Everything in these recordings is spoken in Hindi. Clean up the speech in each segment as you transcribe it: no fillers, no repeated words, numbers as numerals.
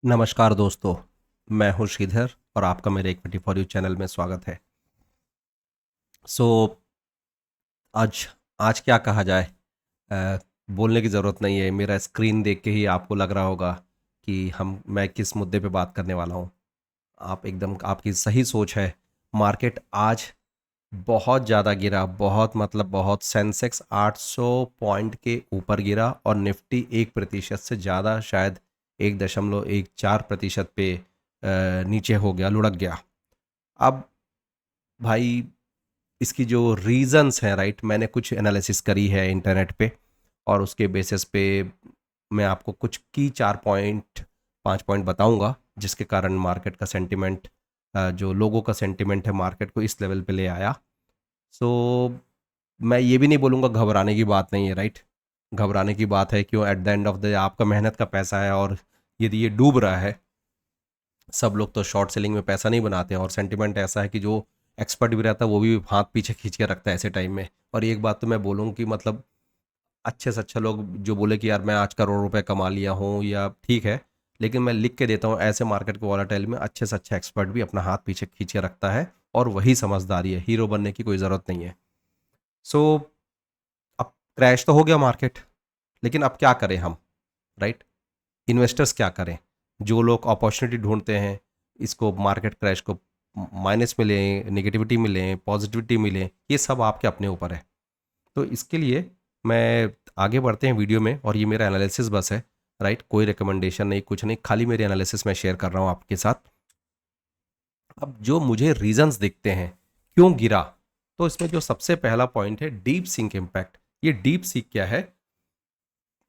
नमस्कार दोस्तों, मैं हूँ श्रीधर और आपका मेरे इक्विटी फॉर यू चैनल में स्वागत है। सो आज आज क्या कहा जाए। अ, बोलने की ज़रूरत नहीं है, मेरा स्क्रीन देख के ही आपको लग रहा होगा कि मैं किस मुद्दे पे बात करने वाला हूँ। आप एकदम आपकी सही सोच है। मार्केट आज बहुत ज़्यादा गिरा, बहुत मतलब बहुत। सेंसेक्स 800 पॉइंट के ऊपर गिरा और निफ्टी 1% से ज़्यादा, शायद 1.14% पे नीचे हो गया, लुढ़क गया। अब भाई, इसकी जो रीजंस हैं, राइट, मैंने कुछ एनालिसिस करी है इंटरनेट पे और उसके बेसिस पे मैं आपको कुछ की 4 पॉइंट 5 पॉइंट बताऊंगा जिसके कारण मार्केट का सेंटिमेंट, जो लोगों का सेंटिमेंट है, मार्केट को इस लेवल पे ले आया। सो मैं ये भी नहीं बोलूँगा घबराने की बात नहीं है, राइट। घबराने की बात है क्यों? At the end of the आपका मेहनत का पैसा है, और यदि ये डूब रहा है, सब लोग तो शॉर्ट सेलिंग में पैसा नहीं बनाते हैं, और सेंटिमेंट ऐसा है कि जो एक्सपर्ट भी रहता है वो भी हाथ पीछे खींच के रखता है ऐसे टाइम में। और एक बात तो मैं बोलूँ कि मतलब अच्छे से अच्छा लोग जो बोले कि यार मैं आज करोड़ रुपए कमा लिया हूँ, या ठीक है, लेकिन मैं लिख के देता हूँ ऐसे मार्केट के वॉलेटाइल में अच्छे से अच्छा एक्सपर्ट भी अपना हाथ पीछे खींच के रखता है, और वही समझदारी है। हीरो बनने की कोई ज़रूरत नहीं है। सो अब क्रैश तो हो गया मार्केट, लेकिन अब क्या करें हम, राइट? इन्वेस्टर्स क्या करें? जो लोग अपॉर्चुनिटी ढूंढते हैं, इसको मार्केट क्रैश को माइनस में लें, नेगेटिविटी में लें, पॉजिटिविटी में लें, ये सब आपके अपने ऊपर है। तो इसके लिए मैं आगे बढ़ते हैं वीडियो में, और ये मेरा एनालिसिस बस है, राइट। कोई रिकमेंडेशन नहीं, कुछ नहीं, खाली मेरे एनालिसिस मैं शेयर कर रहा हूँ आपके साथ। अब जो मुझे रीजंस दिखते हैं क्यों गिरा, तो इसमें जो सबसे पहला पॉइंट है डीप सिंक इम्पैक्ट। ये डीप सिंक क्या है?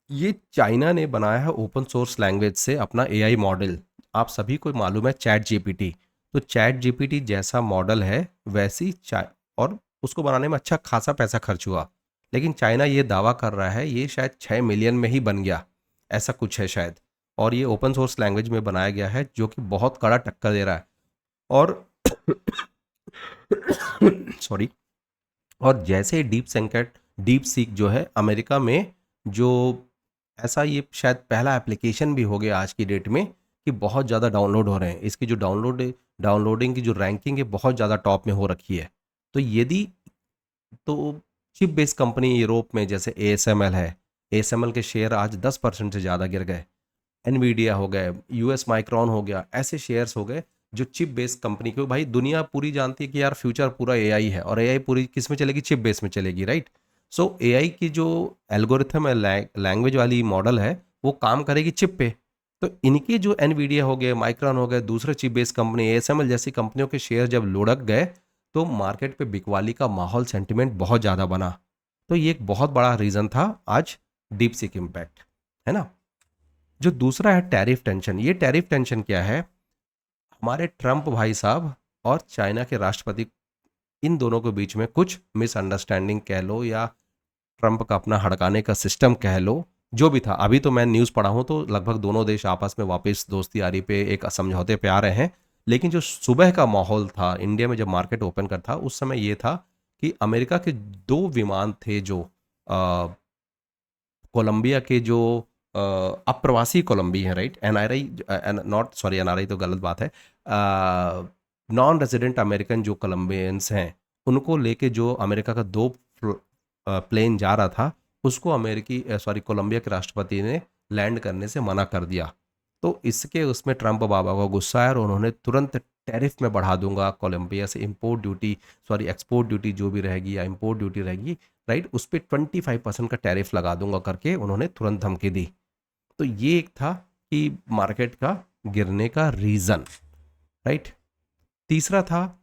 ये चाइना ने बनाया है ओपन सोर्स लैंग्वेज से अपना एआई मॉडल। आप सभी को मालूम है चैट जीपीटी। तो चैट जीपीटी जैसा मॉडल है, वैसी और उसको बनाने में अच्छा खासा पैसा खर्च हुआ। लेकिन चाइना ये दावा कर रहा है ये शायद 6 मिलियन में ही बन गया, ऐसा कुछ है शायद। और ये ओपन सोर्स लैंग्वेज में बनाया गया है, जो कि बहुत कड़ा टक्कर दे रहा है। और सॉरी। और जैसे डीप सीक जो है अमेरिका में, जो ऐसा ये शायद पहला एप्लीकेशन भी हो गया आज की डेट में कि बहुत ज़्यादा डाउनलोड हो रहे हैं। इसकी जो डाउनलोडिंग की जो रैंकिंग है बहुत ज़्यादा टॉप में हो रखी है। तो यदि तो चिप बेस्ड कंपनी यूरोप में जैसे एएसएमएल है, एएसएमएल के शेयर आज 10% से ज़्यादा गिर गए। एनवीडिया हो गए, यूएस माइक्रॉन हो गया, ऐसे शेयर्स हो गए जो चिप बेस्ड कंपनी को। भाई दुनिया पूरी जानती है कि यार फ्यूचर पूरा एआई है, और एआई पूरी किस में चलेगी? चिप बेस में चलेगी, राइट। सो एआई की जो एल्गोरिथम है, लैंग्वेज वाली मॉडल है, वो काम करेगी चिप पे। तो इनके जो एनवीडिया हो गए, माइक्रॉन हो गए, दूसरे चिप बेस्ड कंपनी एएसएमएल जैसी कंपनियों के शेयर जब लुढ़क गए, तो मार्केट पे बिकवाली का माहौल, सेंटिमेंट बहुत ज़्यादा बना। तो ये एक बहुत बड़ा रीज़न था आज डीप सिक इम्पैक्ट, है ना। जो दूसरा है टैरिफ टेंशन। ये टैरिफ टेंशन क्या है? हमारे ट्रंप भाई साहब और चाइना के राष्ट्रपति, इन दोनों के बीच में कुछ मिसअंडरस्टैंडिंग कह लो, या ट्रंप का अपना हड़काने का सिस्टम कह लो, जो भी था। अभी तो मैं न्यूज़ पढ़ा हूँ तो लगभग दोनों देश आपस में वापस दोस्ती यारी पे एक समझौते पे आ रहे हैं। लेकिन जो सुबह का माहौल था इंडिया में जब मार्केट ओपन कर था, उस समय ये था कि अमेरिका के 2 विमान थे जो कोलंबिया के जो अप्रवासी कोलंबी हैं, right, NRI, not sorry, NRI तो गलत बात है, नॉन रेजिडेंट अमेरिकन जो कोलंबियंस हैं, उनको लेके जो अमेरिका का 2 प्लेन जा रहा था, उसको अमेरिकी सॉरी कोलंबिया के राष्ट्रपति ने लैंड करने से मना कर दिया। तो इसके उसमें ट्रंप बाबा को गुस्सा आया और उन्होंने तुरंत टैरिफ में बढ़ा दूंगा, कोलंबिया से import duty, sorry export duty जो भी रहेगी या इंपोर्ट ड्यूटी रहेगी, राइट, उस पर 25% का टैरिफ लगा दूंगा करके उन्होंने तुरंत धमकी दी। तो ये एक था कि मार्केट का गिरने का रीज़न, राइट। तीसरा था,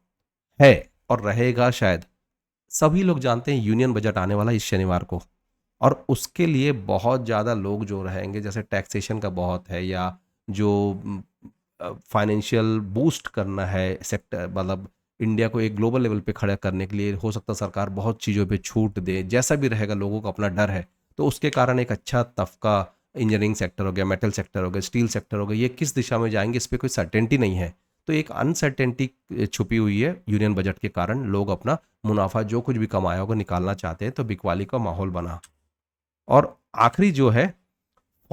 है और रहेगा शायद, सभी लोग जानते हैं यूनियन बजट आने वाला इस शनिवार को, और उसके लिए बहुत ज़्यादा लोग जो रहेंगे, जैसे टैक्सेशन का बहुत है, या जो फाइनेंशियल बूस्ट करना है सेक्टर, मतलब इंडिया को एक ग्लोबल लेवल पे खड़ा करने के लिए हो सकता है सरकार बहुत चीज़ों पे छूट दे, जैसा भी रहेगा, लोगों को अपना डर है। तो उसके कारण एक अच्छा तबका, इंजीनियरिंग सेक्टर हो गया, मेटल सेक्टर हो गया, स्टील सेक्टर हो गया, ये किस दिशा में जाएंगे इस पर कोई सर्टेनिटी नहीं है। तो एक अनसर्टेनिटी छुपी हुई है यूनियन बजट के कारण। लोग अपना मुनाफा जो कुछ भी कमाया होगा निकालना चाहते हैं, तो बिकवाली का माहौल बना। और आखिरी जो है,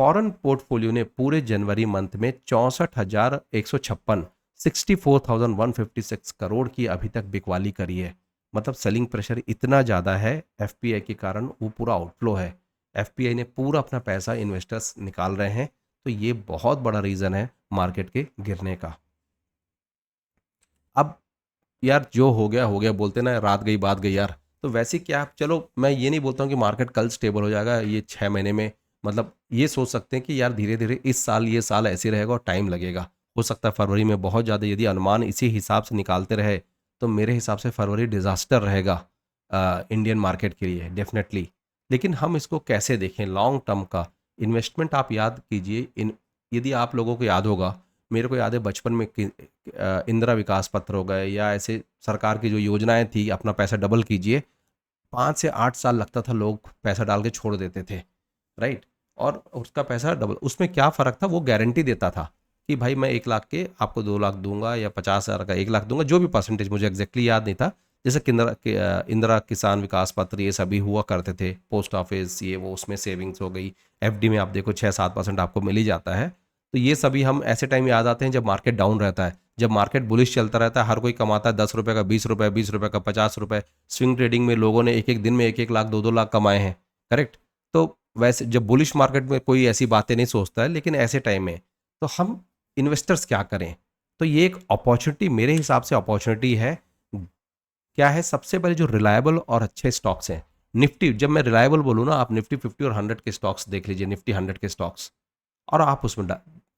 फॉरेन पोर्टफोलियो ने पूरे जनवरी मंथ में 64,156 64,156 करोड़ की अभी तक बिकवाली करी है। मतलब सेलिंग प्रेशर इतना ज़्यादा है एफपीआई के कारण, वो पूरा आउटफ्लो है। एफपीआई ने पूरा अपना पैसा इन्वेस्टर्स निकाल रहे हैं, तो ये बहुत बड़ा रीज़न है मार्केट के गिरने का। अब यार जो हो गया बोलते ना, रात गई बात गई यार। तो वैसे क्या, चलो मैं ये नहीं बोलता हूँ कि मार्केट कल स्टेबल हो जाएगा ये 6 महीने में। मतलब ये सोच सकते हैं कि यार धीरे धीरे इस साल ये साल ऐसे रहेगा और टाइम लगेगा। हो सकता है फरवरी में बहुत ज़्यादा, यदि अनुमान इसी हिसाब से निकालते रहे तो मेरे हिसाब से फरवरी डिज़ास्टर रहेगा इंडियन मार्केट के लिए डेफिनेटली। लेकिन हम इसको कैसे देखें लॉन्ग टर्म का इन्वेस्टमेंट, आप याद कीजिए इन, यदि आप लोगों को याद होगा, मेरे को याद है बचपन में इंदिरा विकास पत्र हो गए या ऐसे सरकार की जो योजनाएं थी, अपना पैसा डबल कीजिए, 5 से 8 साल लगता था, लोग पैसा डाल के छोड़ देते थे, राइट। और उसका पैसा डबल, उसमें क्या फ़र्क था, वो गारंटी देता था कि भाई मैं 1 लाख के आपको 2 लाख दूंगा या 50,000 का 1 लाख दूंगा, जो भी परसेंटेज, मुझे एग्जैक्टली याद नहीं था। जैसे इंदिरा किसान विकास पत्र ये सभी हुआ करते थे, पोस्ट ऑफिस ये वो, उसमें सेविंग्स हो गई। एफडी में आप देखो 6-7% आपको मिल ही जाता है। तो ये सभी हम ऐसे टाइम याद आते हैं जब मार्केट डाउन रहता है। जब मार्केट बुलिश चलता रहता है, हर कोई कमाता है 10 रुपये का 20 रुपये, 20 रुपये का 50 रुपये। स्विंग ट्रेडिंग में लोगों ने एक एक दिन में 1-1 लाख 2-2 लाख कमाए हैं, करेक्ट। तो वैसे जब बुलिश मार्केट में कोई ऐसी बातें नहीं सोचता है, लेकिन ऐसे टाइम में तो हम इन्वेस्टर्स क्या करें। तो ये एक अपॉर्चुनिटी, मेरे हिसाब से अपॉर्चुनिटी है। क्या है, सबसे पहले जो रिलायबल और अच्छे स्टॉक्स हैं, निफ्टी, जब मैं रिलायबल बोलूँ ना, आप निफ्टी 50 और 100 के स्टॉक्स देख लीजिए, निफ्टी 100 के स्टॉक्स, और आप उसमें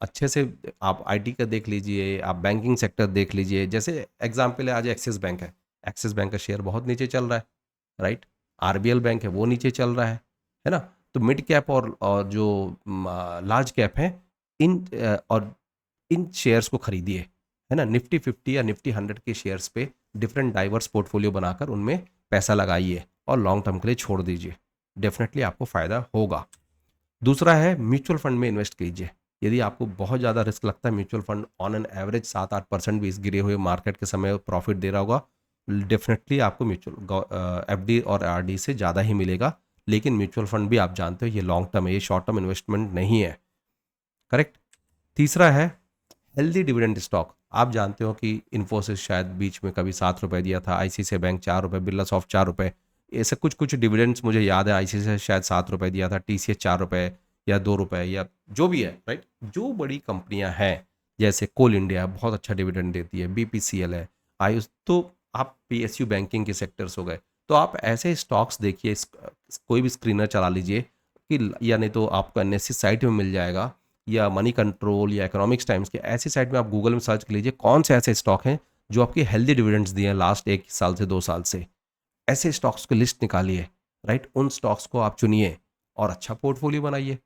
अच्छे से आप आईटी का देख लीजिए, आप बैंकिंग सेक्टर देख लीजिए। जैसे एग्जांपल है, आज एक्सिस बैंक एक्सिस बैंक का शेयर बहुत नीचे चल रहा है, राइट। आरबीएल बैंक है वो नीचे चल रहा है ना। तो मिड कैप और जो लार्ज कैप है, इन और इन शेयर्स को खरीदिए, है ना। निफ्टी 50 या निफ्टी 100 के शेयर्स पे डिफरेंट डाइवर्स पोर्टफोलियो बनाकर उनमें पैसा लगाइए और लॉन्ग टर्म के लिए छोड़ दीजिए, डेफिनेटली आपको फ़ायदा होगा। दूसरा है म्यूचुअल फंड में इन्वेस्ट कीजिए। यदि आपको बहुत ज़्यादा रिस्क लगता है, mutual fund on an average 7-8% भी इस गिरे हुए मार्केट के समय प्रॉफिट दे रहा होगा, डेफिनेटली आपको म्यूचुअल एफडी और आरडी से ज़्यादा ही मिलेगा। लेकिन म्यूचुअल फंड भी आप जानते हो ये लॉन्ग टर्म है, ये शॉर्ट टर्म इन्वेस्टमेंट नहीं है, करेक्ट। तीसरा है हेल्दी डिविडेंड स्टॉक। आप जानते हो कि इन्फोसिस शायद बीच में कभी 7 रुपये दिया था, आईसीआईसीआई बैंक 4 रुपये, बिरला सॉफ्ट 4 रुपये, ऐसे कुछ कुछ डिविडेंड्स मुझे याद है। आईसीआईसीआई शायद 7 रुपये दिया था, टीसीएस 4 रुपये या 2 रुपये, या जो भी है, राइट। जो बड़ी कंपनियां हैं जैसे कोल इंडिया बहुत अच्छा डिविडेंड देती है, बीपीसीएल है, आयुष, तो आप पीएसयू बैंकिंग के सेक्टर्स हो गए, तो आप ऐसे स्टॉक्स देखिए, कोई भी स्क्रीनर चला लीजिए कि, या नहीं तो आपको एनएससी साइट में मिल जाएगा, या मनी कंट्रोल या इकोनॉमिक्स टाइम्स के ऐसी साइट में आप गूगल में सर्च कर लीजिए कौन से ऐसे स्टॉक हैं जो आपकी हेल्दी डिविडेंड्स दिए हैं लास्ट 1 साल से 2 साल से। ऐसे स्टॉक्स की लिस्ट निकालिए, राइट। उन स्टॉक्स को आप चुनिए और अच्छा पोर्टफोलियो बनाइए।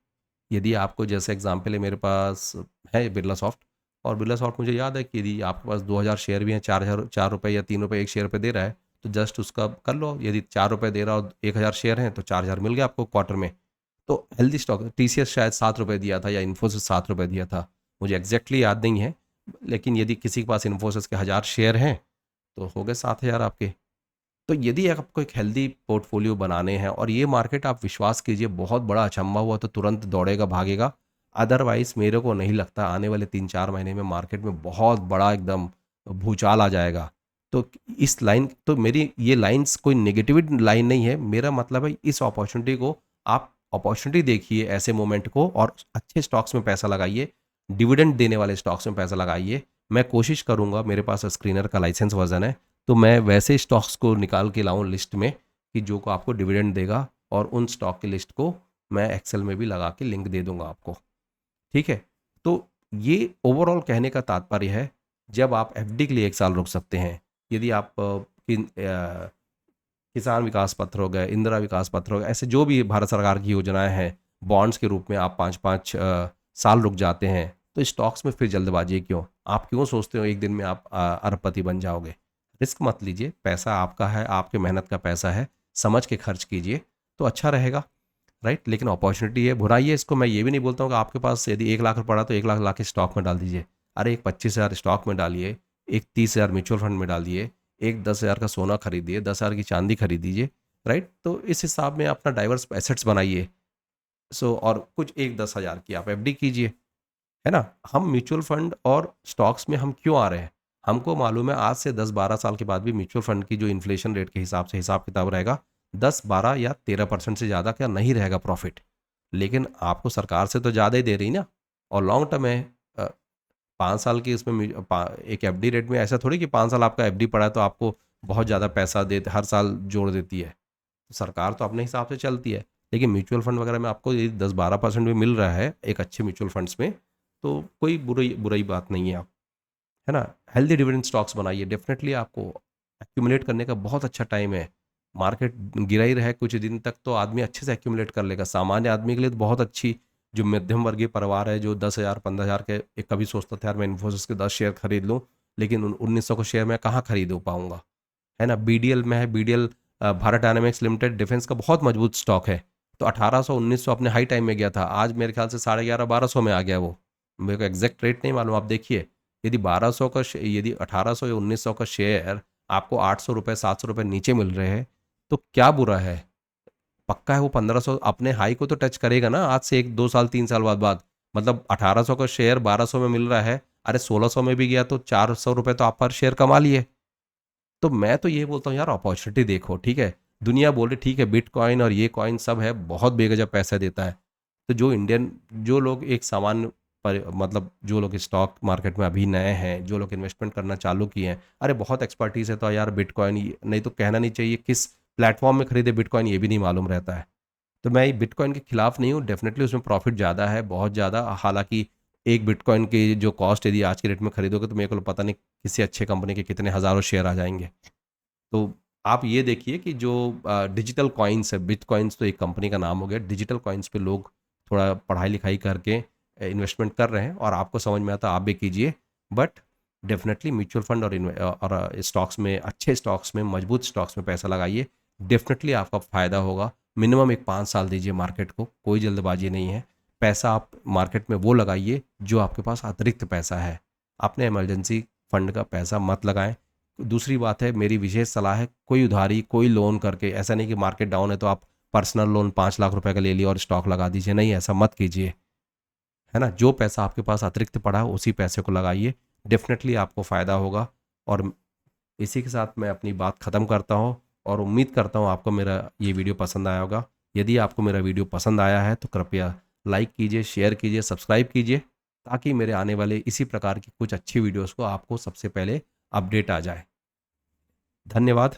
यदि आपको, जैसे एग्जांपल है, मेरे पास है बिरला सॉफ्ट, और बिरला सॉफ्ट मुझे याद है कि यदि आपके पास 2000 शेयर भी हैं, 4 रुपये या 3 रुपये एक शेयर पे दे रहा है, तो जस्ट उसका कर लो। यदि 4 रुपये दे रहा हो, 1000 शेयर हैं, तो 4000 मिल गया आपको क्वार्टर में। तो हेल्दी स्टॉक, टीसीएस शायद 7 रुपये दिया था या इन्फोसिस 7 रुपये दिया था, मुझे एग्जैक्टली याद नहीं है। लेकिन यदि किसी के पास इन्फोसिस के 1000 शेयर हैं तो हो गए 7000 आपके। तो यदि आपको एक हेल्दी पोर्टफोलियो बनाने हैं, और ये मार्केट आप विश्वास कीजिए बहुत बड़ा अचंभा हुआ तो तुरंत दौड़ेगा भागेगा, अदरवाइज मेरे को नहीं लगता आने वाले 3-4 महीने में मार्केट में बहुत बड़ा एकदम भूचाल आ जाएगा। तो इस लाइन, तो मेरी ये लाइंस कोई नेगेटिव लाइन नहीं है, मेरा मतलब है इस अपॉर्चुनिटी को आप अपॉर्चुनिटी देखिए, ऐसे मोमेंट को, और अच्छे स्टॉक्स में पैसा लगाइए, डिविडेंड देने वाले स्टॉक्स में पैसा लगाइए। मैं कोशिश करूंगा, मेरे पास स्क्रीनर का लाइसेंस वर्जन है, तो मैं वैसे स्टॉक्स को निकाल के लाऊं लिस्ट में कि जो को आपको डिविडेंड देगा, और उन स्टॉक की लिस्ट को मैं एक्सेल में भी लगा के लिंक दे दूंगा आपको, ठीक है। तो ये ओवरऑल कहने का तात्पर्य है, जब आप एफडी के लिए 1 साल रुक सकते हैं, यदि आप किसान विकास पत्र हो गए, इंदिरा विकास पत्र हो गए, ऐसे जो भी भारत सरकार की योजनाएं हैं, बॉन्ड्स के रूप में आप 5-5 साल रुक जाते हैं, तो स्टॉक्स में फिर जल्दबाजी क्यों? आप क्यों सोचते हो एक दिन में आप अरबपति बन जाओगे? रिस्क मत लीजिए, पैसा आपका है, आपके मेहनत का पैसा है, समझ के खर्च कीजिए तो अच्छा रहेगा, राइट। लेकिन अपॉर्चुनिटी है, भुनाइए इसको। मैं ये भी नहीं बोलता हूँ कि आपके पास यदि 1 लाख पड़ा तो 1 लाख ला के स्टॉक में डाल दीजिए। अरे एक 25,000 स्टॉक में डालिए, एक 30,000 म्यूचुअल फंड में डालिए, एक 10,000 का सोना खरीदिए, 10,000 की चांदी खरीदिए, राइट। तो इस हिसाब में अपना डाइवर्स एसेट्स बनाइए। और कुछ 1-10 हज़ार की आप एफडी कीजिए, है ना? हम म्यूचुअल फंड और स्टॉक्स में हम क्यों आ रहे हैं? हमको मालूम है आज से 10-12 साल के बाद भी म्यूचुअल फंड की जो इन्फ्लेशन रेट के हिसाब से हिसाब किताब रहेगा, 10, 12 या 13% से ज़्यादा का नहीं रहेगा प्रॉफिट। लेकिन आपको सरकार से तो ज़्यादा ही दे रही ना, और लॉन्ग टर्म है। 5 साल की इसमें एक एफडी रेट में ऐसा थोड़ी कि 5 साल आपका एफडी पड़ा है तो आपको बहुत ज़्यादा पैसा दे हर साल जोड़ देती है। तो सरकार तो अपने हिसाब से चलती है, लेकिन म्यूचुअल फंड वगैरह में आपको यदि 10-12% भी मिल रहा है एक अच्छे म्यूचुअल फंड्स में, तो कोई बुरी बुराई बात नहीं है आप, है ना? हेल्दी डिविडेंड स्टॉक्स बनाइए, डेफिनेटली आपको एक्यूमुलेट करने का बहुत अच्छा टाइम है। मार्केट गिरा ही रहे कुछ दिन तक तो आदमी अच्छे से एक्यूमुलेट कर लेगा। सामान्य आदमी के लिए तो बहुत अच्छी, जो मध्यम वर्गीय परिवार है, जो 10,000 15,000 के, एक कभी सोचता था यार मैं इन्फोसिस के 10 शेयर खरीद लूँ, लेकिन 1900 को शेयर मैं कहाँ खरीद पाऊंगा, है ना? बीडीएल में है, BDL Bharat dynamics limited defence का बहुत मजबूत स्टॉक है। तो 1800 1900 अपने हाई टाइम में गया था, आज मेरे ख्याल से 11,500 में आ गया वो। मेरे को एग्जैक्ट रेट नहीं मालूम, आप देखिए। यदि 1200 का यदि 1800 या 1900 का शेयर आपको 800 रुपये 700 रुपये नीचे मिल रहे हैं, तो क्या बुरा है? पक्का है वो 1500 अपने हाई को तो टच करेगा ना आज से 1 2 साल 3 साल बाद। मतलब 1800 का शेयर 1200 में मिल रहा है, अरे 1600 में भी गया तो 400 रुपये तो आप पर शेयर कमा लिए। तो मैं तो ये बोलता हूँ यार, अपॉर्चुनिटी देखो, ठीक है? दुनिया बोल रही ठीक है बिटकॉइन और ये कॉइन सब है, बहुत बेगजब पैसा देता है। तो जो लोग एक सामान्य मतलब जो लोग स्टॉक मार्केट में अभी नए हैं, जो लोग इन्वेस्टमेंट करना चालू किए हैं, अरे बहुत एक्सपर्टीज है तो यार बिटकॉइन, नहीं तो कहना नहीं चाहिए किस प्लेटफॉर्म में खरीदे बिटकॉइन, ये भी नहीं मालूम रहता है। तो मैं बिटकॉइन के खिलाफ नहीं हूँ, डेफिनेटली उसमें प्रॉफिट ज़्यादा है, बहुत ज़्यादा। हालांकि एक बिटकॉइन की जो कॉस्ट यदि आज के रेट में खरीदोगे तो मेरे को पता नहीं किसी अच्छे कंपनी के कितने हज़ारों शेयर आ जाएंगे। तो आप ये देखिए कि जो डिजिटल कॉइन्स है, बिटकॉइन्स तो एक कंपनी का नाम हो गया, डिजिटल कॉइन्स पे लोग थोड़ा पढ़ाई लिखाई करके इन्वेस्टमेंट कर रहे हैं, और आपको समझ में आता आप भी कीजिए। बट डेफिनेटली म्यूचुअल फंड और स्टॉक्स में, अच्छे स्टॉक्स में, मजबूत स्टॉक्स में पैसा लगाइए, डेफिनेटली आपका फ़ायदा होगा। मिनिमम एक 5 साल दीजिए मार्केट को, कोई जल्दबाजी नहीं है। पैसा आप मार्केट में वो लगाइए जो आपके पास अतिरिक्त पैसा है, अपने इमरजेंसी फंड का पैसा मत लगाएं। दूसरी बात है, मेरी विशेष सलाह है, कोई उधारी कोई लोन करके, ऐसा नहीं कि मार्केट डाउन है तो आप पर्सनल लोन 5 लाख रुपए का ले लिया और स्टॉक लगा दीजिए, नहीं ऐसा मत कीजिए, है ना? जो पैसा आपके पास अतिरिक्त पड़ा है उसी पैसे को लगाइए, डेफिनेटली आपको फ़ायदा होगा। और इसी के साथ मैं अपनी बात ख़त्म करता हूँ, और उम्मीद करता हूँ आपको मेरा ये वीडियो पसंद आया होगा। यदि आपको मेरा वीडियो पसंद आया है तो कृपया लाइक कीजिए, शेयर कीजिए, सब्सक्राइब कीजिए, ताकि मेरे आने वाले इसी प्रकार की कुछ अच्छी वीडियोस को आपको सबसे पहले अपडेट आ जाए। धन्यवाद।